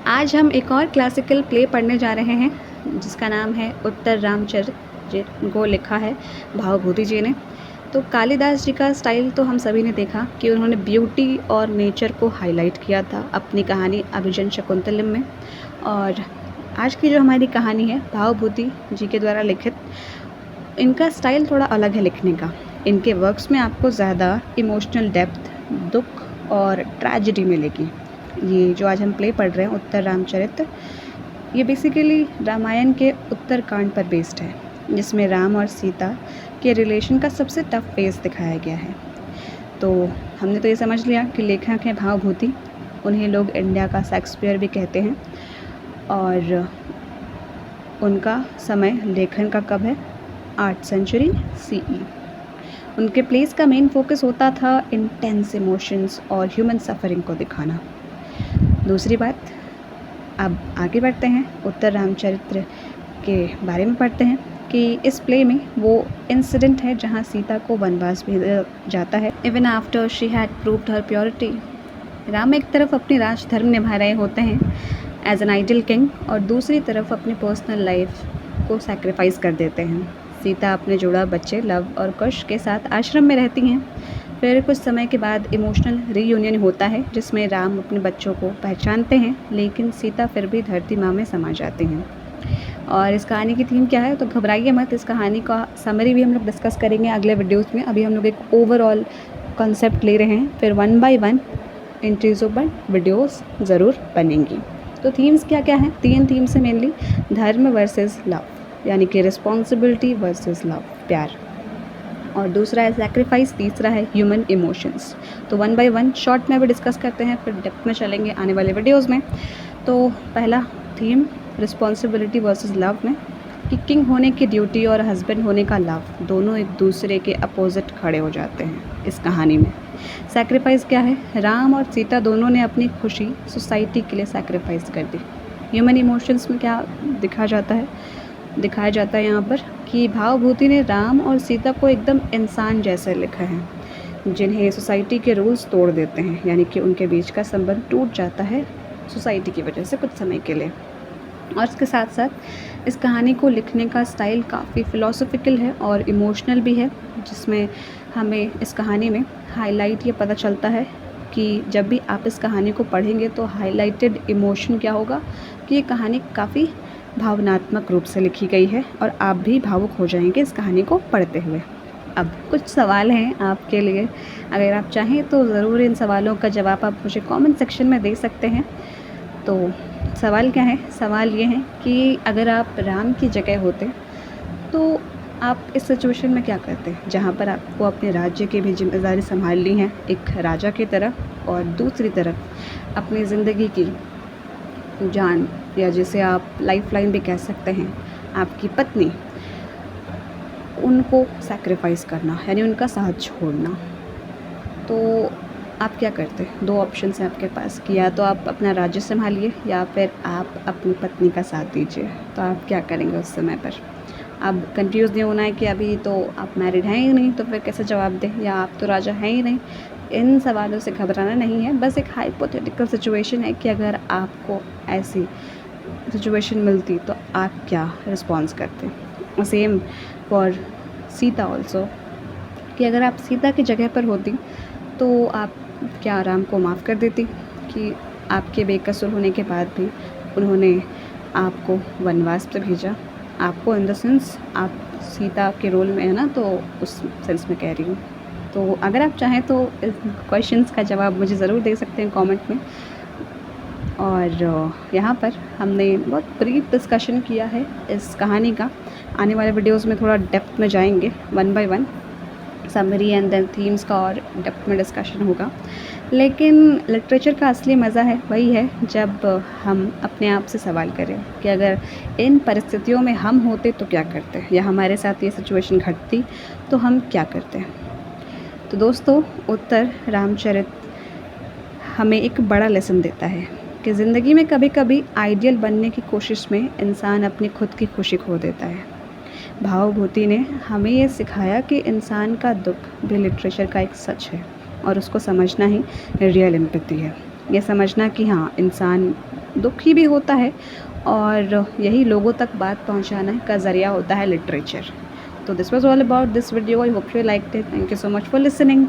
आज हम एक और क्लासिकल प्ले पढ़ने जा रहे हैं जिसका नाम है उत्तर रामचरित, जिनको लिखा है भावभूति जी ने। तो कालिदास जी का स्टाइल तो हम सभी ने देखा कि उन्होंने ब्यूटी और नेचर को हाईलाइट किया था अपनी कहानी अभिजन शकुंतलम में। और आज की जो हमारी कहानी है भावभूति जी के द्वारा लिखित, इनका स्टाइल थोड़ा अलग है लिखने का। इनके वर्क्स में आपको ज़्यादा इमोशनल डेप्थ, दुख और ट्रेजेडी मिलेगी। ये जो आज हम प्ले पढ़ रहे हैं उत्तर रामचरित, ये बेसिकली रामायण के उत्तरकांड पर बेस्ड है, जिसमें राम और सीता के रिलेशन का सबसे टफ फेस दिखाया गया है। तो हमने तो ये समझ लिया कि लेखक हैं भावभूति, उन्हें लोग इंडिया का शेक्सपियर भी कहते हैं। और उनका समय लेखन का कब है? 8th century CE। उनके प्लेस का मेन फोकस होता था इंटेंस इमोशंस और ह्यूमन सफरिंग को दिखाना। दूसरी बात, अब आगे बढ़ते हैं, उत्तर रामचरित्र के बारे में पढ़ते हैं कि इस प्ले में वो इंसिडेंट है जहाँ सीता को वनवास भेजा जाता है। Even after she had proved her purity. Ram एक तरफ अपनी राजधर्म निभा रहे होते हैं एज एन आइडल किंग, और दूसरी तरफ अपनी पर्सनल लाइफ को सैक्रिफाइस कर देते हैं। सीता अपने जुड़ा बच्चे लव और कुश के साथ आश्रम में रहती हैं। फिर कुछ समय के बाद इमोशनल रीयूनियन होता है जिसमें राम अपने बच्चों को पहचानते हैं, लेकिन सीता फिर भी धरती माँ में समा जाती हैं। और इस कहानी की थीम क्या है? तो घबराइए मत, इस कहानी का समरी भी हम लोग डिस्कस करेंगे अगले वीडियोस में। अभी हम लोग एक ओवरऑल कॉन्सेप्ट ले रहे हैं, फिर 1 by 1 इंट्रीजों पर वीडियोस ज़रूर बनेंगी। तो थीम्स क्या क्या हैं? 3 थीम्स है मेनली, धर्म वर्सेस लव, यानी कि रिस्पॉन्सिबिलिटी वर्सेस लव, प्यार, और दूसरा है सैक्रिफाइस, तीसरा है ह्यूमन इमोशंस। तो 1 by 1 शॉर्ट में भी डिस्कस करते हैं, फिर डेप्थ में चलेंगे आने वाले वीडियोस में। तो पहला थीम रिस्पॉन्सिबिलिटी वर्सेस लव में, कि किंग होने की ड्यूटी और हस्बैंड होने का लव दोनों एक दूसरे के अपोजिट खड़े हो जाते हैं इस कहानी में। सैक्रिफाइस क्या है? राम और सीता दोनों ने अपनी खुशी सोसाइटी के लिए सैक्रिफाइस कर दी। ह्यूमन इमोशंस में क्या दिखाया जाता है यहाँ पर कि भावभूति ने राम और सीता को एकदम इंसान जैसे लिखा है, जिन्हें सोसाइटी के रूल्स तोड़ देते हैं, यानी कि उनके बीच का संबंध टूट जाता है सोसाइटी की वजह से कुछ समय के लिए। और इसके साथ साथ इस कहानी को लिखने का स्टाइल काफ़ी फ़िलोसॉफिकल है और इमोशनल भी है, जिसमें हमें इस कहानी में हाईलाइट ये पता चलता है कि जब भी आप इस कहानी को पढ़ेंगे तो हाईलाइटेड इमोशन क्या होगा कि ये कहानी काफ़ी भावनात्मक रूप से लिखी गई है और आप भी भावुक हो जाएंगे इस कहानी को पढ़ते हुए। अब कुछ सवाल हैं आपके लिए, अगर आप चाहें तो ज़रूर इन सवालों का जवाब आप मुझे कमेंट सेक्शन में दे सकते हैं। तो सवाल क्या है? सवाल ये है कि अगर आप राम की जगह होते तो आप इस सिचुएशन में क्या करते, जहाँ पर आपको अपने राज्य की भी जिम्मेदारी संभालनी है एक राजा की तरह, और दूसरी तरफ अपनी ज़िंदगी की जान, या जिसे आप लाइफ लाइन भी कह सकते हैं, आपकी पत्नी, उनको सैक्रिफाइस करना, यानी उनका साथ छोड़ना। तो आप क्या करते? 2 ऑप्शंस हैं आपके पास कि या तो आप अपना राज्य संभालिए या फिर आप अपनी पत्नी का साथ दीजिए। तो आप क्या करेंगे उस समय पर? अब कंफ्यूज नहीं होना है कि अभी तो आप मैरिड हैं ही नहीं तो फिर कैसे जवाब दें, या आप तो राजा हैं ही नहीं। इन सवालों से घबराना नहीं है, बस एक हाइपोथेटिकल सिचुएशन है कि अगर आपको ऐसी सिचुएशन मिलती तो आप क्या रिस्पॉन्स करते। सेम फॉर सीता ऑल्सो, कि अगर आप सीता की जगह पर होती तो आप क्या राम को माफ़ कर देती कि आपके बेकसूर होने के बाद भी उन्होंने आपको वनवास पे भेजा? आपको इन द सेंस आप सीता के रोल में है ना, तो उस सेंस में कह रही हूँ। तो अगर आप चाहें तो इस क्वेश्चंस का जवाब मुझे ज़रूर दे सकते हैं कमेंट में। और यहाँ पर हमने बहुत ब्रीफ डिस्कशन किया है इस कहानी का। आने वाले वीडियोस में थोड़ा डेप्थ में जाएंगे, 1 by 1 summary and then themes का और डेप्थ में डिस्कशन होगा। लेकिन लिटरेचर का असली मज़ा है वही है जब हम अपने आप से सवाल करें कि अगर इन परिस्थितियों में हम होते तो क्या करते, या हमारे साथ ये सिचुएशन घटती तो हम क्या करते। तो दोस्तों, उत्तर रामचरित हमें एक बड़ा लेसन देता है कि ज़िंदगी में कभी कभी आइडियल बनने की कोशिश में इंसान अपनी खुद की खुशी खो देता है। भावभूति ने हमें ये सिखाया कि इंसान का दुख भी लिटरेचर का एक सच है और उसको समझना ही रियल एम्पैथी है। ये समझना कि हाँ, इंसान दुखी भी होता है और यही लोगों तक बात पहुंचाने का ज़रिया होता है लिटरेचर। तो this was all about this video. I hope you liked it. Thank you so much for listening.